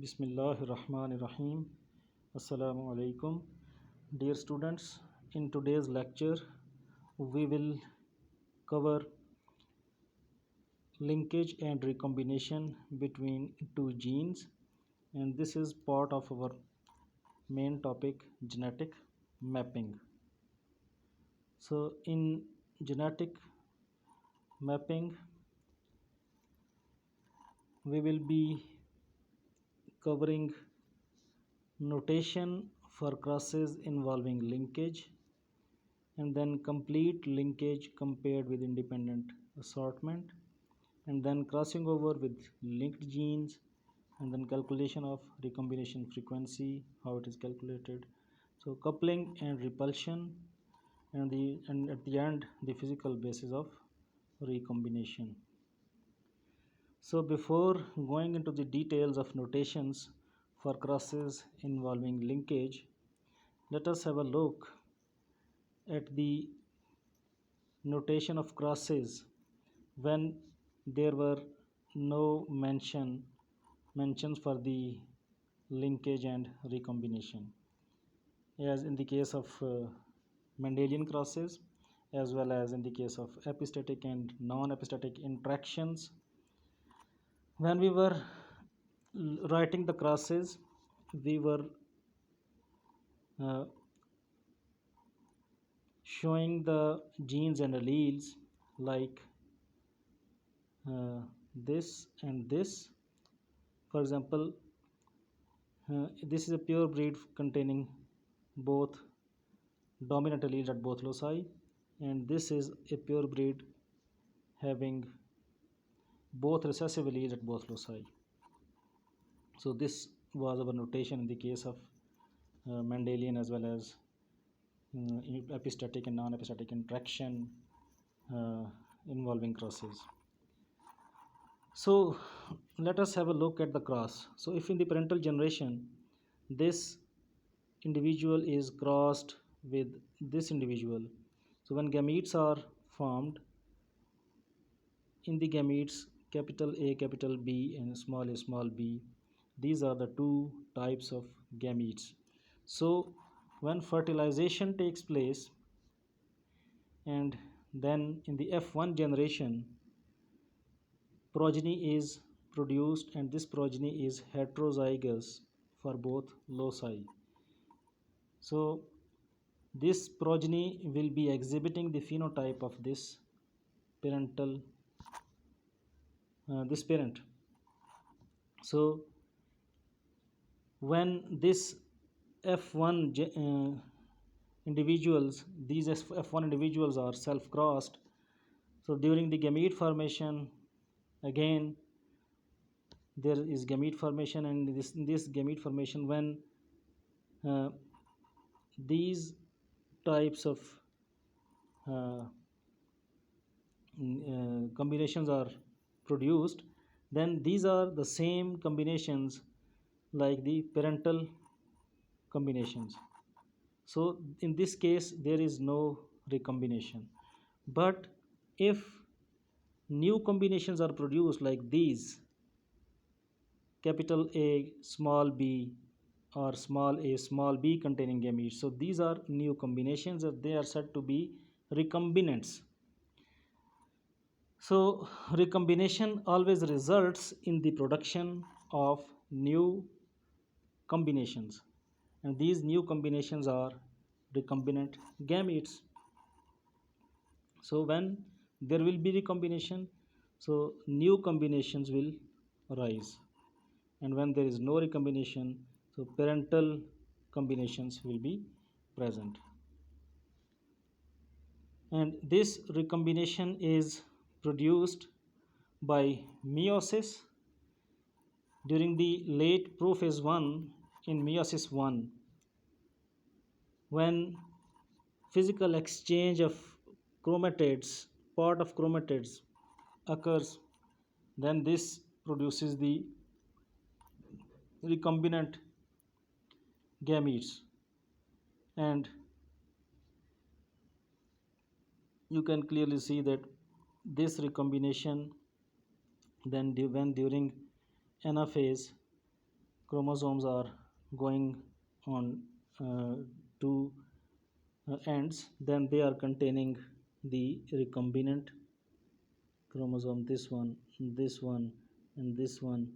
Bismillahirrahmanirrahim. Assalamu alaikum. Dear students, in today's lecture, we will cover linkage and recombination between two genes, and this is part of our main topic, genetic mapping. So, in genetic mapping, we will be covering notation for crosses involving linkage, and then complete linkage compared with independent assortment, and then crossing over with linked genes, and then calculation of recombination frequency, how it is calculated, so coupling and repulsion, and at the end the physical basis of recombination. So before going into the details of notations for crosses involving linkage, let us have a look at the notation of crosses when there were no mentions for the linkage and recombination, as in the case of Mendelian crosses, as well as in the case of epistatic and non-epistatic interactions. When we were writing the crosses, we were uh, showing the genes and alleles like this and this. For example, this is a pure breed containing both dominant alleles at both loci, and this is a pure breed having both recessive alleles at both loci. So this was our notation in the case of Mendelian as well as epistatic and non-epistatic interaction uh, involving crosses. So let us have a look at the cross. So if in the parental generation this individual is crossed with this individual, so when gametes are formed, in the gametes capital A, capital B and small b, these are the two types of gametes. So when fertilization takes place, and then in the F1 generation progeny is produced, and this progeny is heterozygous for both loci. So this progeny will be exhibiting the phenotype of this this parent. So when this F1 individuals, these F1 individuals are self-crossed, so during the gamete formation, again there is gamete formation, and this gamete formation, when uh, these types of combinations are produced, then these are the same combinations like the parental combinations. So in this case there is no recombination. But if new combinations are produced like these, capital A small b or small a small b containing gametes, so these are new combinations, and they are said to be recombinants. So recombination always results in the production of new combinations, and these new combinations are recombinant gametes. So when there will be recombination, so new combinations will arise, and when there is no recombination, so parental combinations will be present. And this recombination is produced by meiosis during the late prophase 1. In meiosis 1, when physical exchange of chromatids, part of chromatids occurs, then this produces the recombinant gametes, and you can clearly see that this recombination, then when during anaphase, chromosomes are going on two ends, then they are containing the recombinant chromosome, this one, and this one,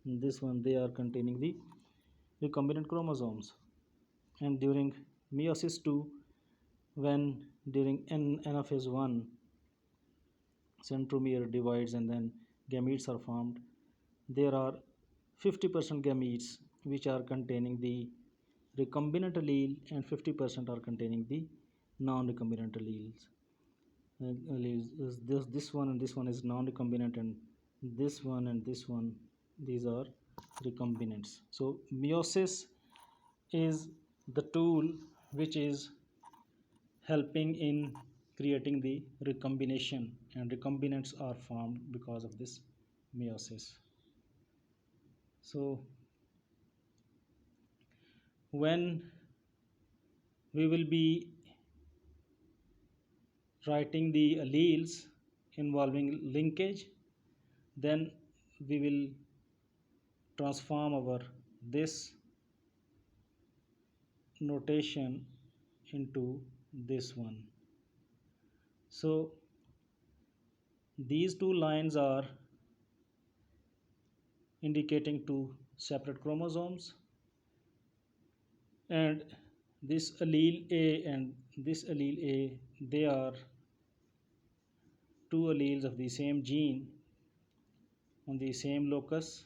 and this one, they are containing the recombinant chromosomes. And during meiosis 2, when during anaphase 1 centromere divides and then gametes are formed, there are 50% gametes which are containing the recombinant allele and 50% are containing the non-recombinant alleles. This one and this one is non-recombinant, and this one, these are recombinants. So meiosis is the tool which is helping in creating the recombination, and recombinants are formed because of this meiosis. So when we will be writing the alleles involving linkage, then we will transform our this notation into this one. So these two lines are indicating two separate chromosomes, and this allele A and this allele A, they are two alleles of the same gene on the same locus,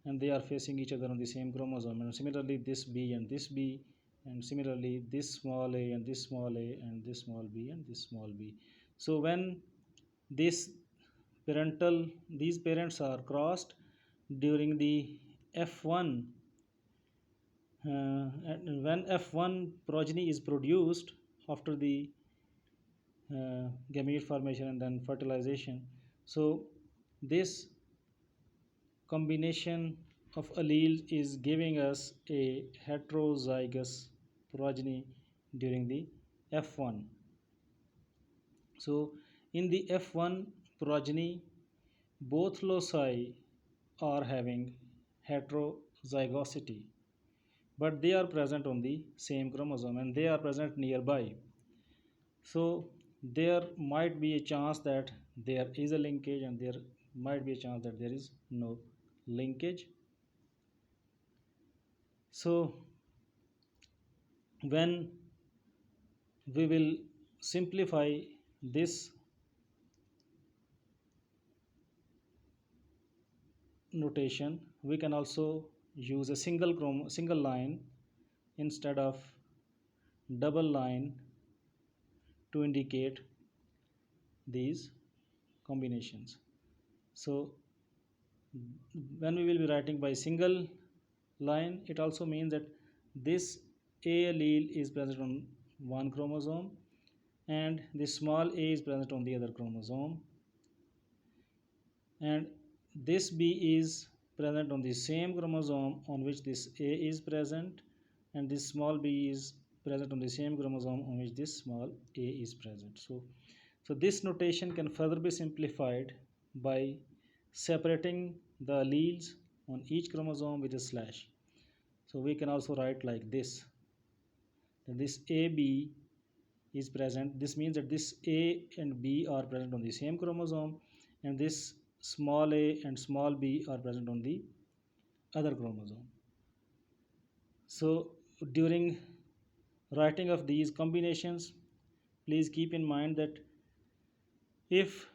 and they are facing each other on the same chromosome. And similarly this B and this B, and similarly this small a and this small a, and this small b and this small b. So when this these parents are crossed during the F1, and when F1 progeny is produced after the gamete formation and then fertilization, so this combination of alleles is giving us a heterozygous progeny during the F1. So in the F1 progeny, both loci are having heterozygosity, but they are present on the same chromosome and they are present nearby. So there might be a chance that there is a linkage, and there might be a chance that there is no linkage. So when we will simplify this notation, we can also use a single line instead of double line to indicate these combinations. So when we will be writing by single line, it also means that this A allele is present on one chromosome and the small a is present on the other chromosome, and this B is present on the same chromosome on which this A is present, and this small b is present on the same chromosome on which this small a is present. So this notation can further be simplified by separating the alleles on each chromosome with a slash. So we can also write like this, that this AB is present. This means that this A and B are present on the same chromosome, and this small a and small b are present on the other chromosome. So during writing of these combinations, please keep in mind that if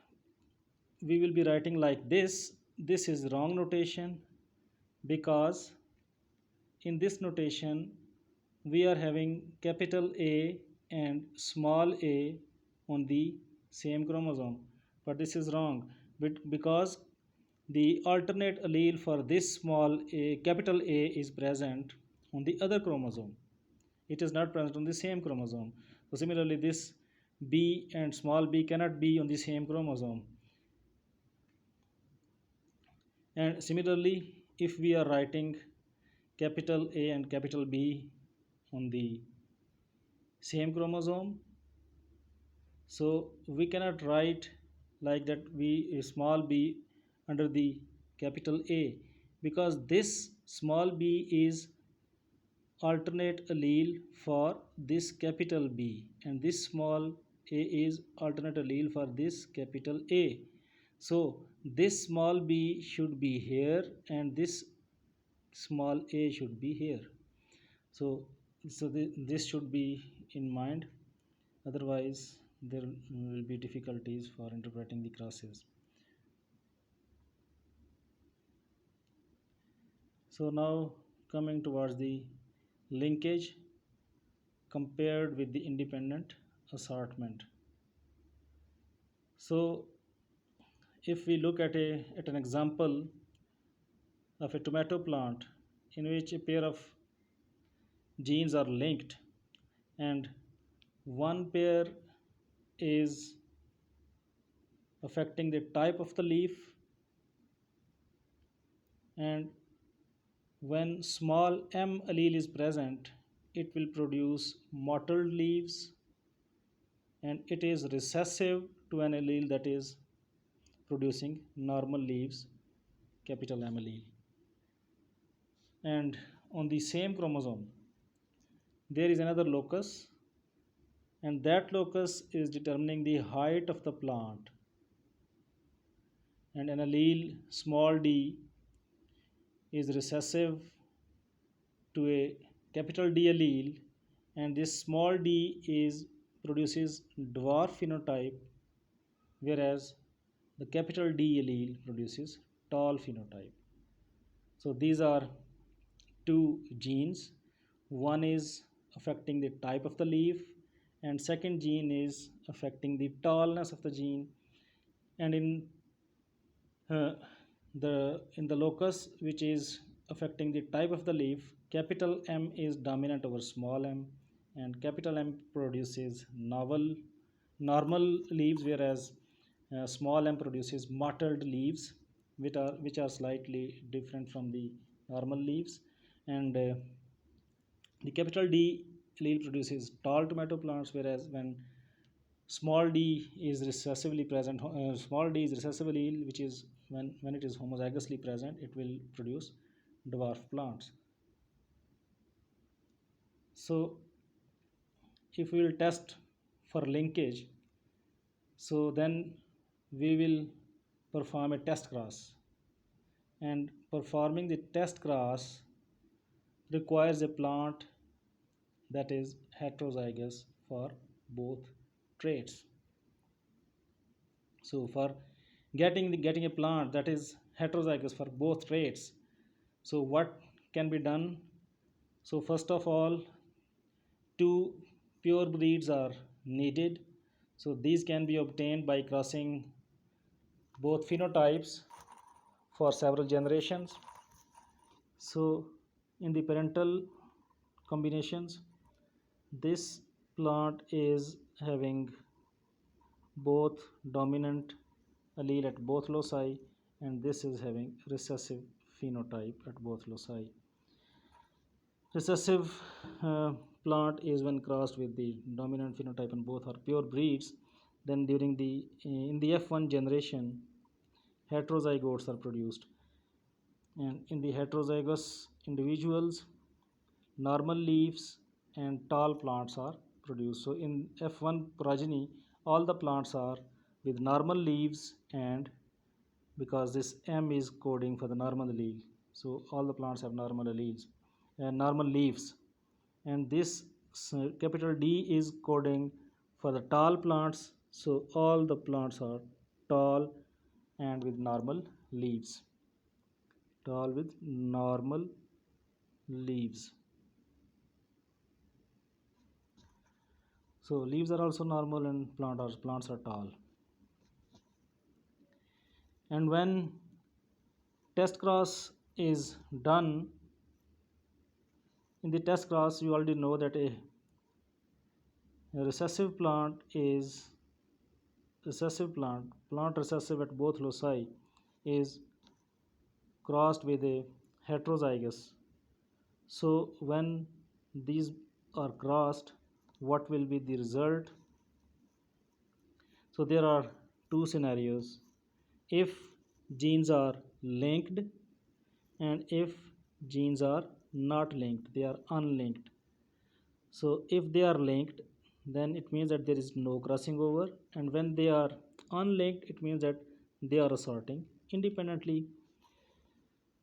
we will be writing like this is wrong notation, because in this notation we are having capital A and small a on the same chromosome, but this is wrong because the alternate allele for this small a, capital A, is present on the other chromosome. It is not present on the same chromosome. So similarly this B and small b cannot be on the same chromosome. And similarly, if we are writing capital A and capital B on the same chromosome, so we cannot write like that we small b under the capital A, because this small b is alternate allele for this capital B, and this small a is alternate allele for this capital A. So this small b should be here and this small a should be here. So this should be in mind, otherwise there will be difficulties for interpreting the crosses. So now coming towards the linkage compared with the independent assortment. So if we look at an example of a tomato plant in which a pair of genes are linked and one pair is affecting the type of the leaf, and when small m allele is present it will produce mottled leaves, and it is recessive to an allele that is producing normal leaves, capital M allele. And on the same chromosome there is another locus, and that locus is determining the height of the plant, and an allele small d is recessive to a capital D allele, and this small d is produces dwarf phenotype, whereas the capital D allele produces tall phenotype. So these are two genes. One is affecting the type of the leaf, and second gene is affecting the tallness of the gene. And uh, in the locus which is affecting the type of the leaf, capital M is dominant over small m, and capital M produces normal leaves, whereas small m produces mottled leaves, which are slightly different from the normal leaves. And the capital D allele produces tall tomato plants, whereas when small d is recessively present, small d is recessive allele, which is when it is homozygously present, it will produce dwarf plants. So if we will test for linkage, so then we will perform a test cross, and performing the test cross requires a plant that is heterozygous for both traits. So for getting a plant that is heterozygous for both traits, so what can be done? So first of all, two pure breeds are needed. So these can be obtained by crossing both phenotypes for several generations. So in the parental combinations, this plant is having both dominant allele at both loci, and this is having recessive phenotype at both loci. Recessive plant is when crossed with the dominant phenotype and both are pure breeds. Then during the in the F1 generation, heterozygotes are produced, and in the heterozygous individuals, normal leaves and tall plants are produced. So in F1 progeny, all the plants are with normal leaves, and because this M is coding for the normal allele, so all the plants have normal alleles and normal leaves, and this capital D is coding for the tall plants, so all the plants are tall and with normal leaves, tall with normal leaves. So leaves are also normal and plants are tall. And when test cross is done, in the test cross you already know that a recessive plant is plant recessive at both loci is crossed with a heterozygous. So when these are crossed, what will be the result? So there are two scenarios. If genes are linked and if genes are not linked, they are unlinked. So if they are linked, then it means that there is no crossing over, and when they are unlinked, it means that they are assorting independently.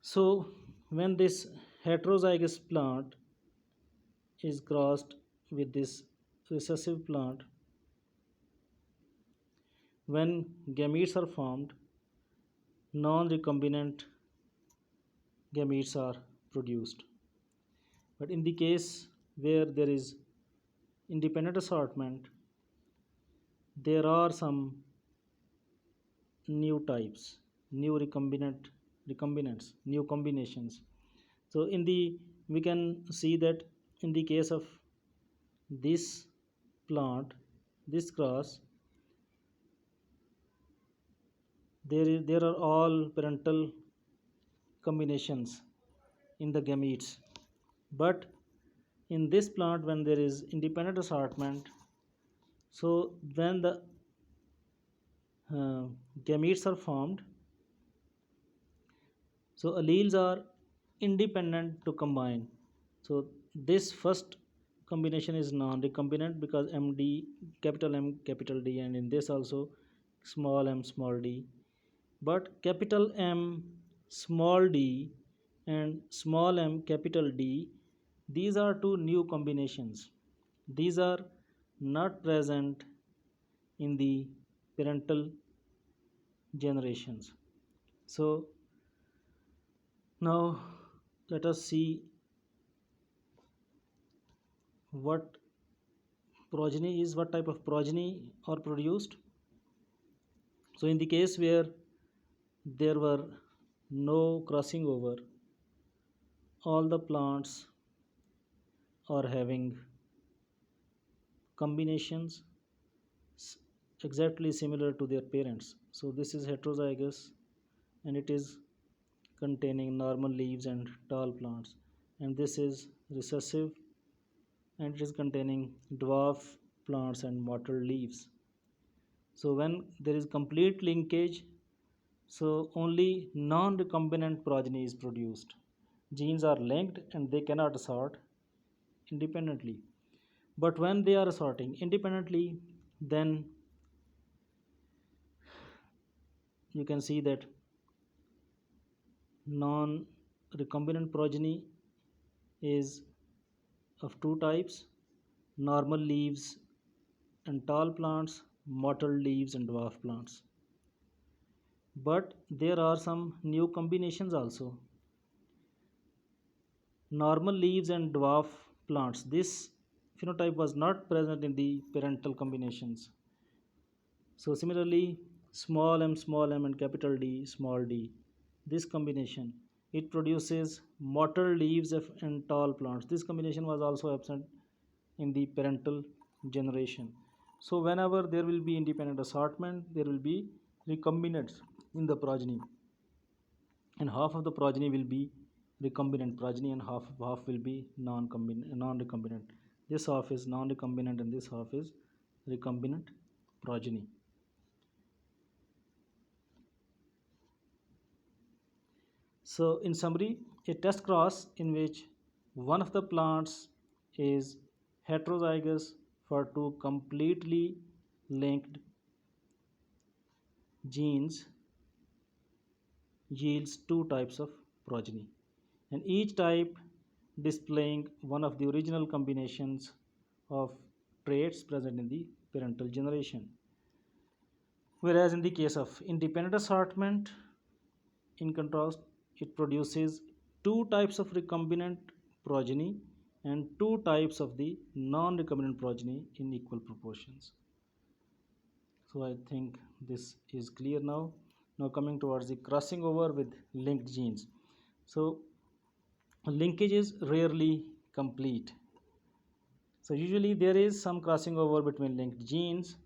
So when this heterozygous plant is crossed with this recessive plant, when gametes are formed, non-recombinant gametes are produced. But in the case where there is independent assortment, there are some new types, new recombinants, new combinations. So in the we can see that in the case of this plant, this cross, there are all parental combinations in the gametes. But in this plant, when there is independent assortment, so when the uh, gametes are formed, so alleles are independent to combine. So this first combination is non-recombinant because MD, capital M capital D, and in this also small m small d. But capital M small d and small m capital D, these are two new combinations. These are not present in the parental generations. So now let us see what progeny is, what type of progeny are produced. So in the case where there were no crossing over, all the plants are having combinations exactly similar to their parents. So this is heterozygous, and it is containing normal leaves and tall plants, and this is recessive, and it is containing dwarf plants and mottled leaves. So when there is complete linkage, so only non-recombinant progeny is produced. Genes are linked and they cannot assort independently. But when they are assorting independently, then you can see that non-recombinant progeny is of two types: normal leaves and tall plants, mottled leaves and dwarf plants. But there are some new combinations also. Normal leaves and dwarf plants, this phenotype was not present in the parental combinations. So similarly, small m and capital D small d, this combination, it produces mottled leaves and tall plants. This combination was also absent in the parental generation. So whenever there will be independent assortment, there will be recombinants in the progeny, and half of the progeny will be recombinant progeny and half will be non-recombinant. This half is non-recombinant and this half is recombinant progeny. So in summary, a test cross in which one of the plants is heterozygous for two completely linked genes yields two types of progeny, and each type displaying one of the original combinations of traits present in the parental generation. Whereas in the case of independent assortment, in contrast, it produces two types of recombinant progeny and two types of the non-recombinant progeny in equal proportions. So I think this is clear now. Now coming towards the crossing over with linked genes. So linkage is rarely complete. So usually there is some crossing over between linked genes,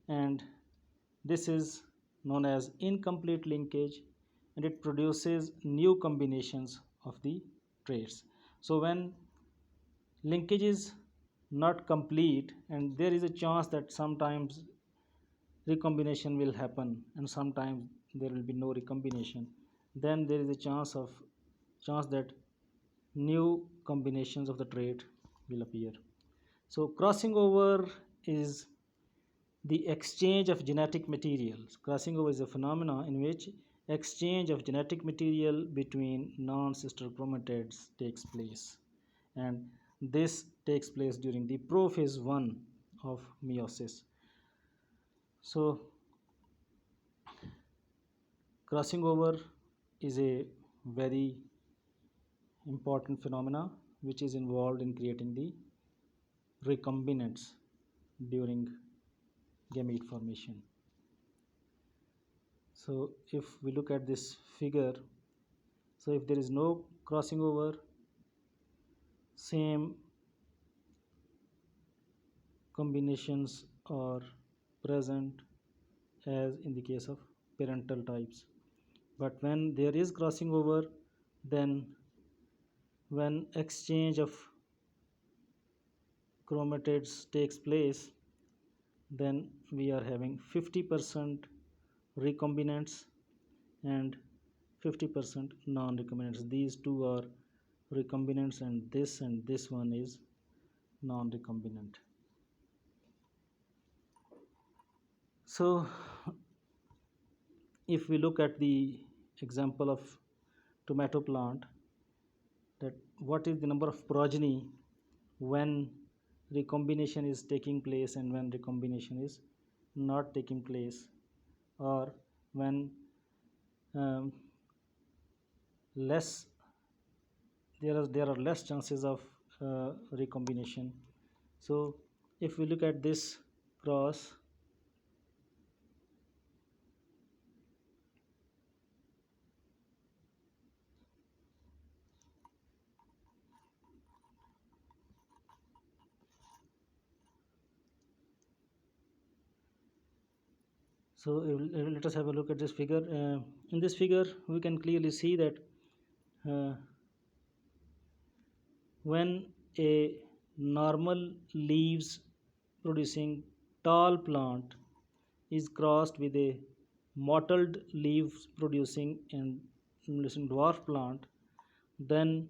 and this is known as incomplete linkage, and it produces new combinations of the traits. So when linkage is not complete, and there is a chance that sometimes recombination will happen and sometimes there will be no recombination, then there is a chance that new combinations of the trait will appear. So crossing over is the exchange of genetic materials. Crossing over is a phenomenon in which exchange of genetic material between non-sister chromatids takes place, and this takes place during the prophase 1 of meiosis. So crossing over is a very important phenomena which is involved in creating the recombinants during gamete formation. So if we look at this figure, so if there is no crossing over, same combinations are present as in the case of parental types. But when there is crossing over, then when exchange of chromatids takes place, then we are having 50% recombinants and 50% non-recombinants. These two are recombinants, and this one is non-recombinant. So if we look at the example of tomato plant, that what is the number of progeny when recombination is taking place and when recombination is not taking place, or when less there are less chances of recombination. So if we look at this cross, so let us have a look at this figure. In this figure we can clearly see that when a normal leaves producing tall plant is crossed with a mottled leaves producing and dwarf plant, then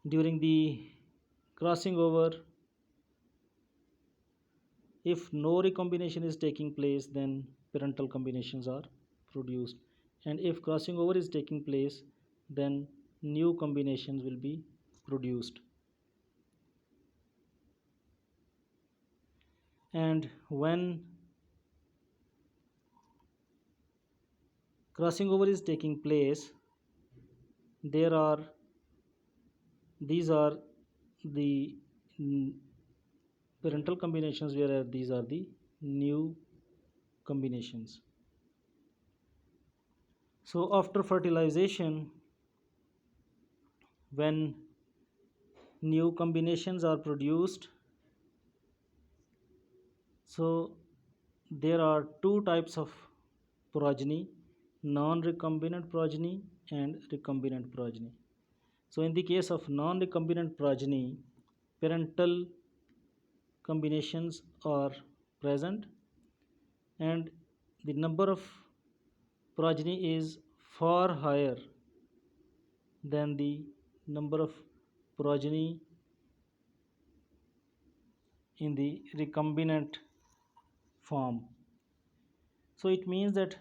during the crossing over, if no recombination is taking place, then parental combinations are produced, and if crossing over is taking place, then new combinations will be produced. And when crossing over is taking place, these are the parental combinations, whereas these are the new combinations. So after fertilization, when new combinations are produced, so there are two types of progeny: non-recombinant progeny and recombinant progeny. So in the case of non-recombinant progeny, parental combinations are present, and the number of progeny is far higher than the number of progeny in the recombinant form. So it means that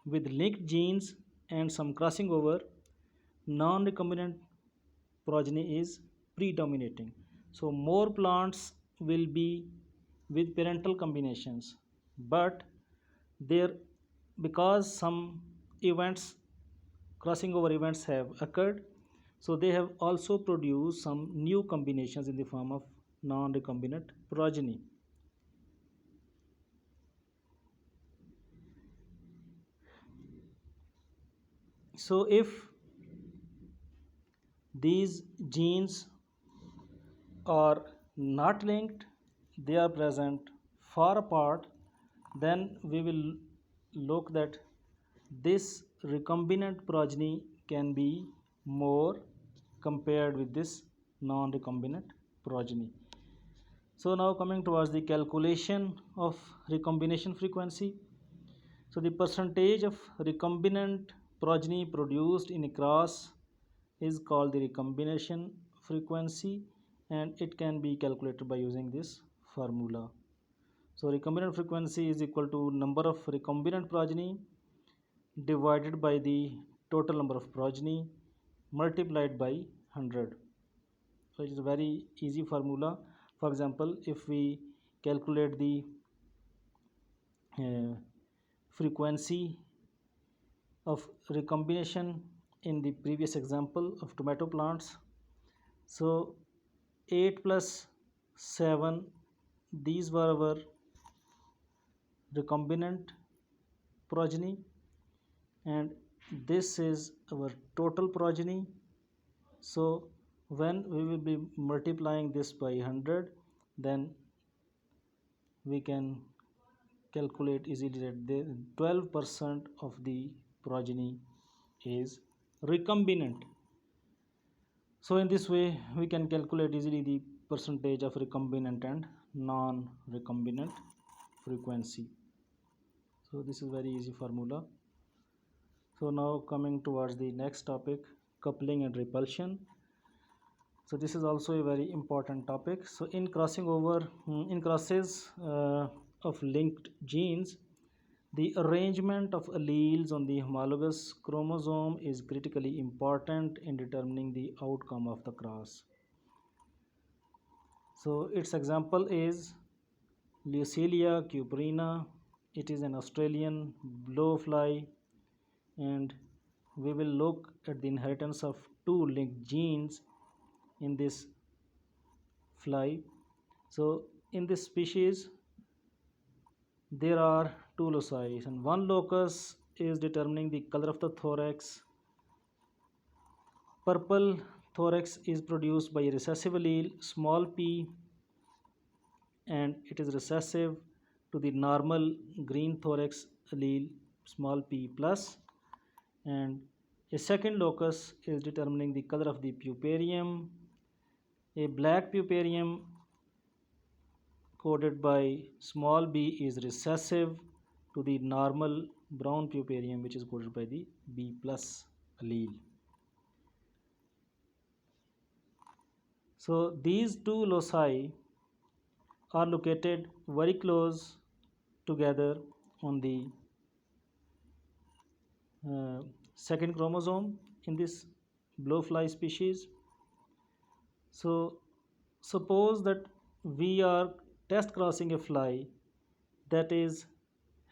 with linked genes and some crossing over, non-recombinant progeny is predominating. So more plants will be with parental combinations, but there, because some events, crossing over events have occurred, so they have also produced some new combinations in the form of non-recombinant progeny. So if these genes are not linked, they are present far apart, then we will look that this recombinant progeny can be more compared with this non-recombinant progeny. So now coming towards the calculation of recombination frequency. So the percentage of recombinant progeny produced in a cross is called the recombination frequency, and it can be calculated by using this formula. So recombinant frequency is equal to number of recombinant progeny divided by the total number of progeny multiplied by 100. So it is a very easy formula. For example, if we calculate the frequency of recombination in the previous example of tomato plants, so 8 plus 7, these were our recombinant progeny, and this is our total progeny. So when we will be multiplying this by 100, then we can calculate easily that the 12% of the progeny is recombinant. So in this way we can calculate easily the percentage of recombinant and non-recombinant frequency. So this is very easy formula. So now coming towards the next topic, coupling and repulsion. So this is also a very important topic. So in crosses of linked genes, the arrangement of alleles on the homologous chromosome is critically important in determining the outcome of the cross. So its example is Leucelia cuprina. It is an Australian blowfly, and we will look at the inheritance of two linked genes in this fly. So in this species there are two loci, and one locus is determining the color of the thorax. Purple thorax is produced by a recessive allele small p, and it is recessive to the normal green thorax allele small p plus. And a second locus is determining the color of the puparium. A black puparium coded by small b is recessive to the normal brown puparium, which is coded by the b plus allele. So these two loci are located very close together on the second chromosome in this blowfly species. So suppose that we are test crossing a fly that is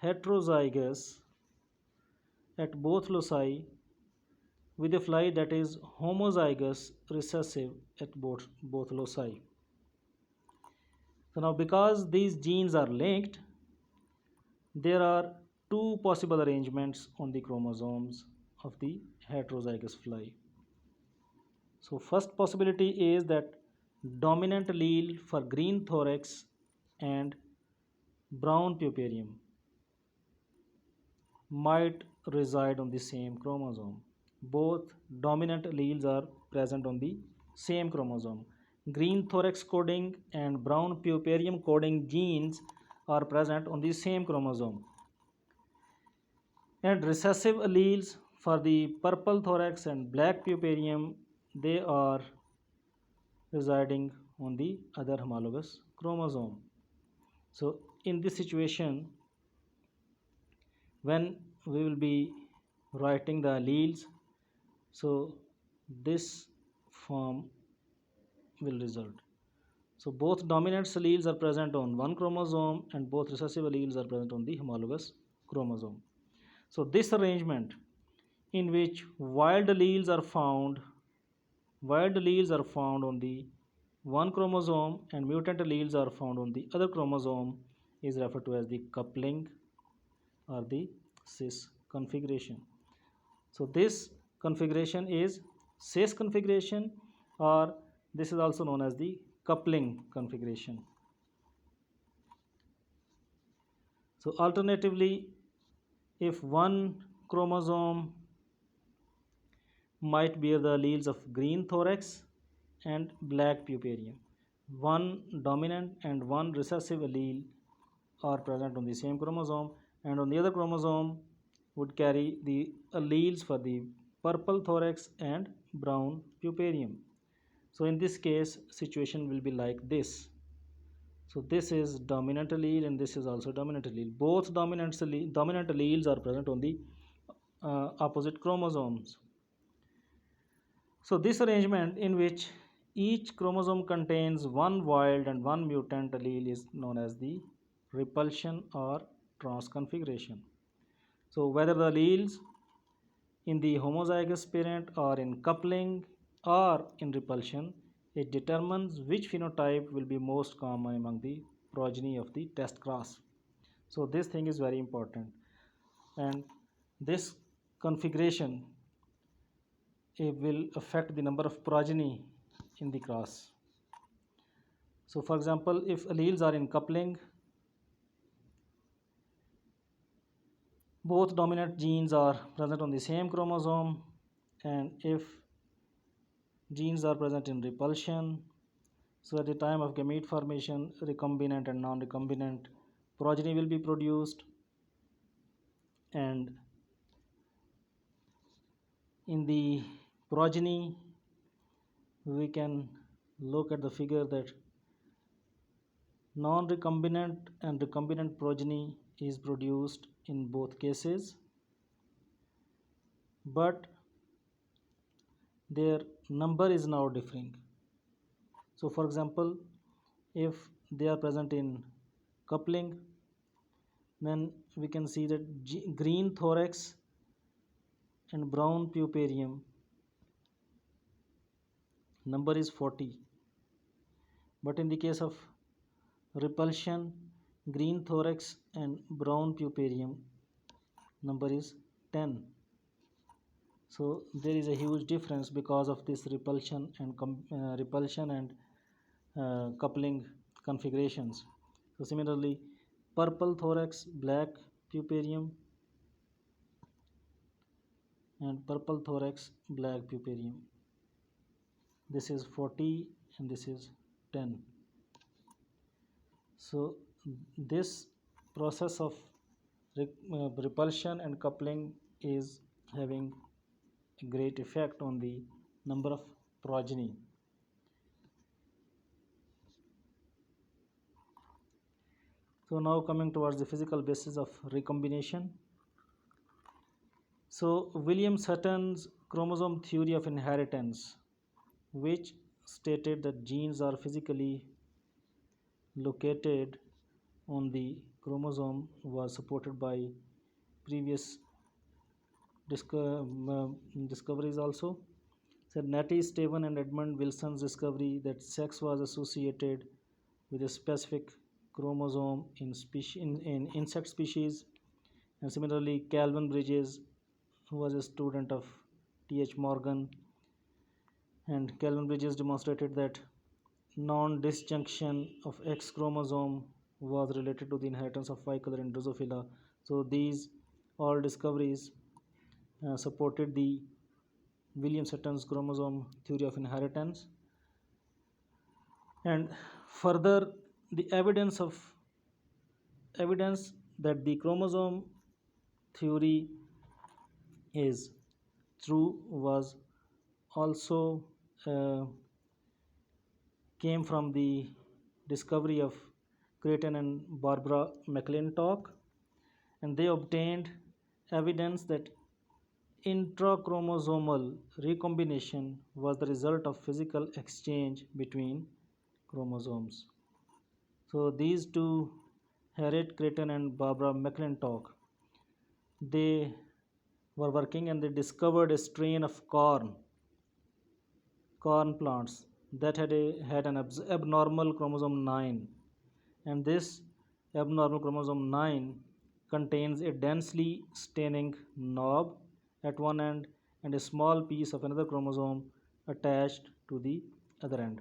heterozygous at both loci with a fly that is homozygous recessive at both loci. So now because these genes are linked, there are two possible arrangements on the chromosomes of the heterozygous fly. So first possibility is that dominant allele for green thorax and brown puparium might reside on the same chromosome. Both dominant alleles are present on the same chromosome. Green thorax coding and brown puparium coding genes are present on the same chromosome. And recessive alleles for the purple thorax and black puparium, they are residing on the other homologous chromosome. So in this situation, when we will be writing the alleles, so this form will result. So both dominant alleles are present on one chromosome and both recessive alleles are present on the homologous chromosome. So this arrangement in which wild alleles are found on the one chromosome and mutant alleles are found on the other chromosome is referred to as the coupling or the cis configuration. So this configuration is cis configuration, or this is also known as the coupling configuration. So alternatively, if one chromosome might bear the alleles of green thorax and black puparium, one dominant and one recessive allele are present on the same chromosome, and on the other chromosome would carry the alleles for the purple thorax and brown puparium. So in this case, situation will be like this. So this is dominant allele and this is also dominant allele. Both dominant alleles are present on the opposite chromosomes. So this arrangement in which each chromosome contains one wild and one mutant allele is known as the repulsion or transconfiguration. So whether the alleles in the homozygous parent are in coupling or in repulsion, it determines which phenotype will be most common among the progeny of the test cross. So this thing is very important, and this configuration, it will affect the number of progeny in the cross. So for example, if alleles are in coupling, both dominant genes are present on the same chromosome, and if genes are present in repulsion, so at the time of gamete formation, recombinant and non-recombinant progeny will be produced, and in the progeny we can look at the figure that non-recombinant and recombinant progeny is produced in both cases, but their number is now differing. So for example, if they are present in coupling, then we can see that green thorax and brown puparium number is 40, but in the case of repulsion, green thorax and brown puparium number is 10. So there is a huge difference because of this repulsion and coupling configurations. So similarly, purple thorax, black puparium, and purple thorax, black puparium. This is 40 and this is 10. So this process of repulsion and coupling is having a great effect on the number of progeny. So now coming towards the physical basis of recombination. So William Sutton's chromosome theory of inheritance, which stated that genes are physically located on the chromosome, was supported by previous discoveries also. So Natty, Stephen and Edmund Wilson's discovery that sex was associated with a specific chromosome in insect species, and similarly Calvin Bridges, who was a student of T.H. Morgan, and Calvin Bridges demonstrated that non-disjunction of X chromosome was related to the inheritance of Y color in Drosophila. So these all discoveries supported the William Sutton's chromosome theory of inheritance. And further, the evidence that the chromosome theory is true was also came from the discovery of Creighton and Barbara McClintock, and they obtained evidence that intrachromosomal recombination was the result of physical exchange between chromosomes. So these two, Harriet Creighton and Barbara McClintock, they were working and they discovered a strain of corn plants that had an abnormal chromosome 9, and this abnormal chromosome 9 contains a densely staining knob at one end and a small piece of another chromosome attached to the other end.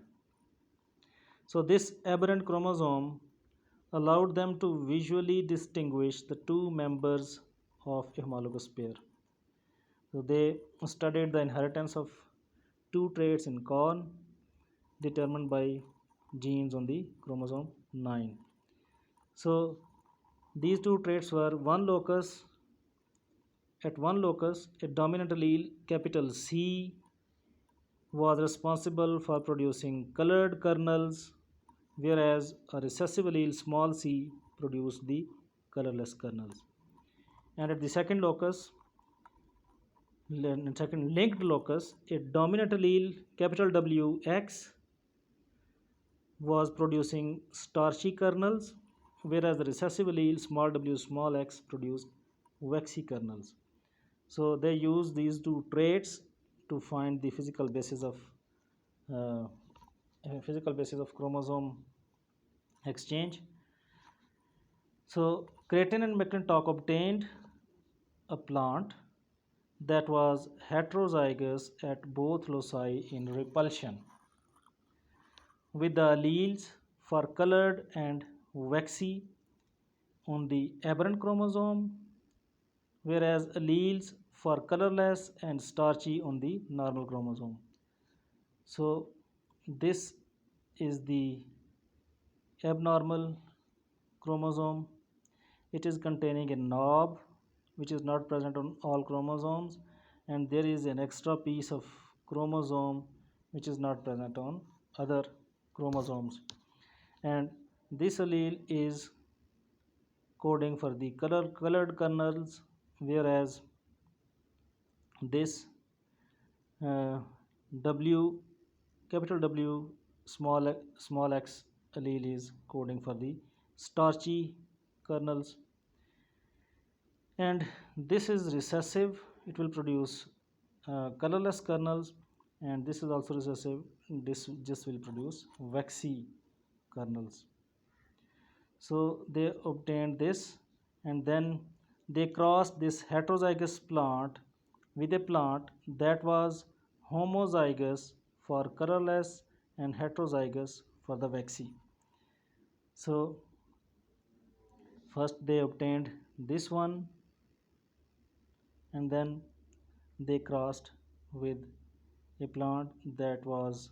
So this aberrant chromosome allowed them to visually distinguish the two members of a homologous pair. So they studied the inheritance of two traits in corn determined by genes on the chromosome 9. So these two traits were one locus at one locus, a dominant allele capital C was responsible for producing colored kernels, whereas a recessive allele small c produced the colorless kernels. And at the second locus, second linked locus, a dominant allele capital W X was producing starchy kernels, whereas the recessive allele small w small x produced waxy kernels. So they use these two traits to find the uh, physical basis of chromosome exchange. So Creighton and McClintock obtained a plant that was heterozygous at both loci in repulsion, with the alleles for colored and waxy on the aberrant chromosome, whereas alleles for colorless and starchy on the normal chromosome. So this is the abnormal chromosome. It is containing a knob which is not present on all chromosomes, and there is an extra piece of chromosome which is not present on other chromosomes, and this allele is coding for the colored kernels, whereas this uh, W capital W small x allele is coding for the starchy kernels, and this is recessive. It will produce colorless kernels, and this is also recessive. This just will produce waxy kernels. So they obtained this, and then they crossed this heterozygous plant with a plant that was homozygous for colorless and heterozygous for the waxy. So first they obtained this one, and then they crossed with a plant that was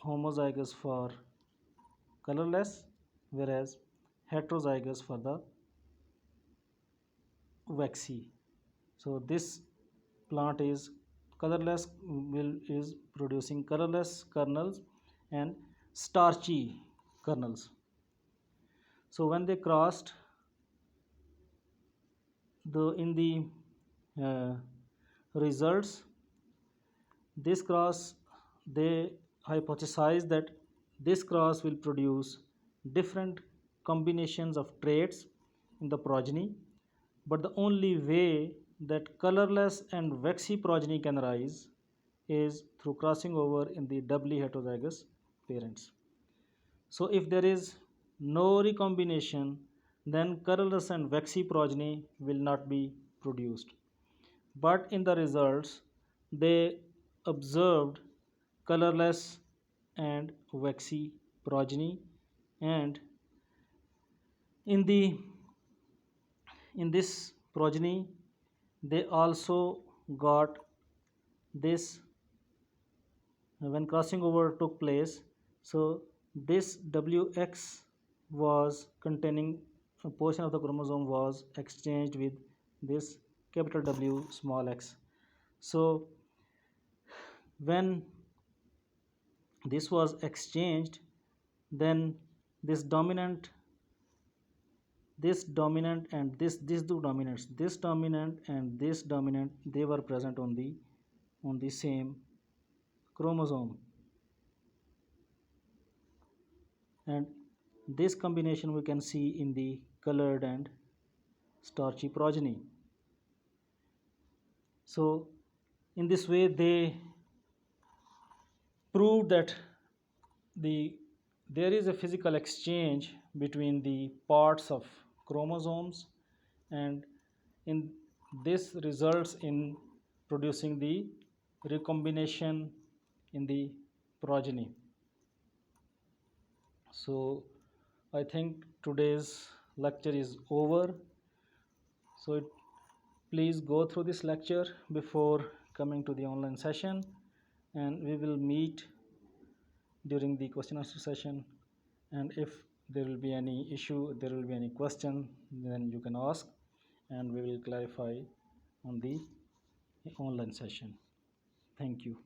homozygous for colorless, whereas heterozygous for the waxy. So this plant is colorless, is producing colorless kernels and starchy kernels. So when they crossed in the uh, results, this cross, they hypothesized that this cross will produce different combinations of traits in the progeny, but the only way that colorless and waxy progeny can arise is through crossing over in the doubly heterozygous parents. So if there is no recombination, then colorless and waxy progeny will not be produced. But in the results, they observed colorless and waxy progeny, and in the in this progeny they also got this when crossing over took place. So this wx was containing a portion of the chromosome was exchanged with this capital W small x. So when this was exchanged, then this dominant and these two dominants, this dominant and this dominant, they were present on the same chromosome, and this combination we can see in the colored and starchy progeny. So in this way they proved that there is a physical exchange between the parts of chromosomes, and in this results in producing the recombination in the progeny. So I think today's lecture is over. So please go through this lecture before coming to the online session, and we will meet during the question answer session. And if there will be any issue, there will be any question, then you can ask, and we will clarify on the online session. Thank you.